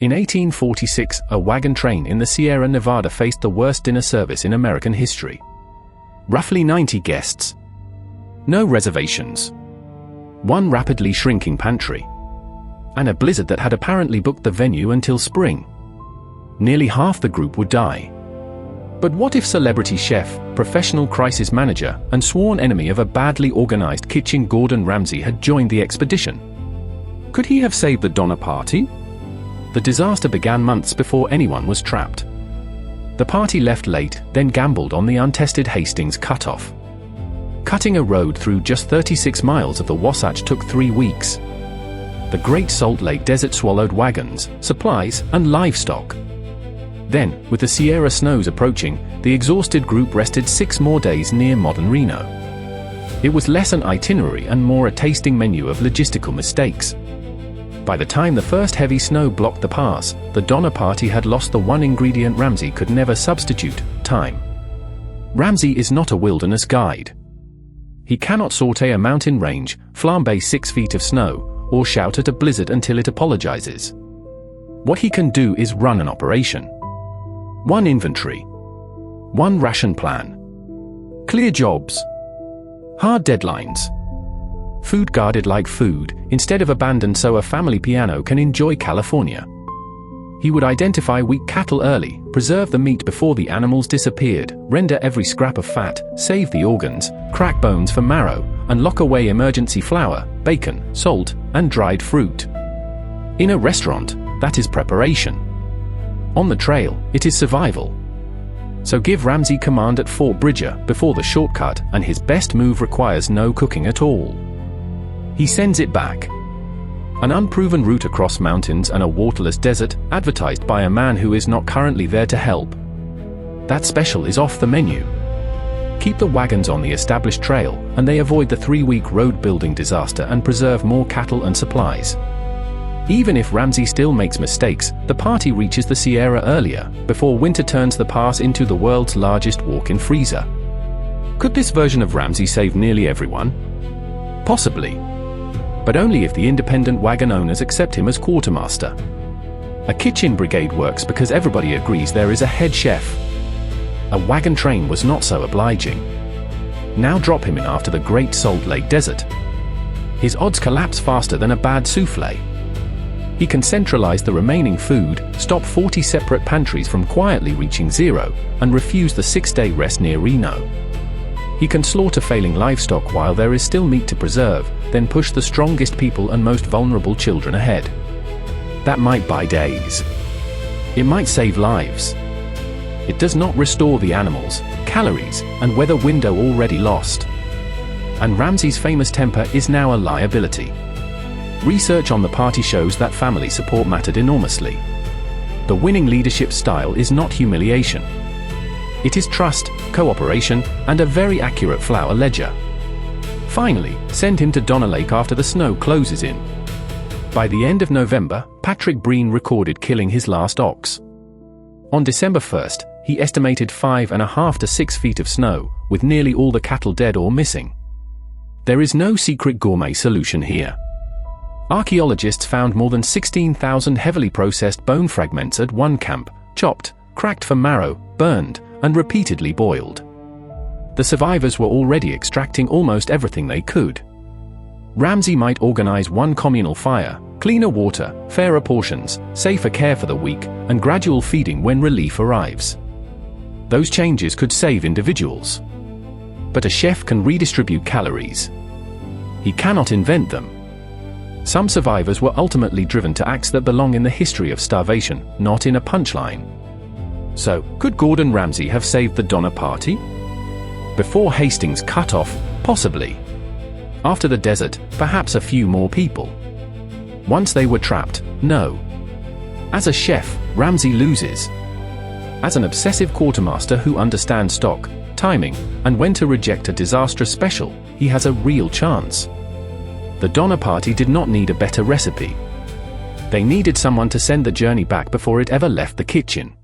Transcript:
In 1846, a wagon train in the Sierra Nevada faced the worst dinner service in American history. Roughly 90 guests. No reservations. One rapidly shrinking pantry. And a blizzard that had apparently booked the venue until spring. Nearly half the group would die. But what if celebrity chef, professional crisis manager, and sworn enemy of a badly organized kitchen Gordon Ramsay had joined the expedition? Could he have saved the Donner Party? The disaster began months before anyone was trapped. The party left late, then gambled on the untested Hastings cutoff. Cutting a road through just 36 miles of the Wasatch took 3 weeks. The Great Salt Lake Desert swallowed wagons, supplies, and livestock. Then, with the Sierra snows approaching, the exhausted group rested 6 more days near modern Reno. It was less an itinerary and more a tasting menu of logistical mistakes. By the time the first heavy snow blocked the pass, the Donner Party had lost the one ingredient Ramsay could never substitute: time. Ramsay is not a wilderness guide. He cannot saute a mountain range, flambe 6 feet of snow, or shout at a blizzard until it apologizes. What he can do is run an operation. One inventory. One ration plan. Clear jobs. Hard deadlines. Food guarded like food, instead of abandoned so a family piano can enjoy California. He would identify weak cattle early, preserve the meat before the animals disappeared, render every scrap of fat, save the organs, crack bones for marrow, and lock away emergency flour, bacon, salt, and dried fruit. In a restaurant, that is preparation. On the trail, it is survival. So give Ramsay command at Fort Bridger before the shortcut, and his best move requires no cooking at all. He sends it back. An unproven route across mountains and a waterless desert, advertised by a man who is not currently there to help. That special is off the menu. Keep the wagons on the established trail, and they avoid the 3-week road-building disaster and preserve more cattle and supplies. Even if Ramsay still makes mistakes, the party reaches the Sierra earlier, before winter turns the pass into the world's largest walk-in freezer. Could this version of Ramsay save nearly everyone? Possibly. But only if the independent wagon owners accept him as quartermaster. A kitchen brigade works because everybody agrees there is a head chef. A wagon train was not so obliging. Now drop him in after the Great Salt Lake Desert. His odds collapse faster than a bad souffle. He can centralize the remaining food, stop 40 separate pantries from quietly reaching zero, and refuse the 6-day rest near Reno. He can slaughter failing livestock while there is still meat to preserve, then push the strongest people and most vulnerable children ahead. That might buy days. It might save lives. It does not restore the animals, calories, and weather window already lost. And Ramsay's famous temper is now a liability. Research on the party shows that family support mattered enormously. The winning leadership style is not humiliation. It is trust, cooperation, and a very accurate flour ledger. Finally, send him to Donner Lake after the snow closes in. By the end of November, Patrick Breen recorded killing his last ox. On December 1st, he estimated 5.5 to 6 feet of snow, with nearly all the cattle dead or missing. There is no secret gourmet solution here. Archaeologists found more than 16,000 heavily processed bone fragments at one camp, chopped, cracked for marrow, burned, and repeatedly boiled. The survivors were already extracting almost everything they could. Ramsay might organize one communal fire, cleaner water, fairer portions, safer care for the weak, and gradual feeding when relief arrives. Those changes could save individuals. But a chef can redistribute calories. He cannot invent them. Some survivors were ultimately driven to acts that belong in the history of starvation, not in a punchline. So, could Gordon Ramsay have saved the Donner Party? Before Hastings cut off, possibly. After the desert, perhaps a few more people. Once they were trapped, no. As a chef, Ramsay loses. As an obsessive quartermaster who understands stock, timing, and when to reject a disastrous special, he has a real chance. The Donner Party did not need a better recipe. They needed someone to send the journey back before it ever left the kitchen.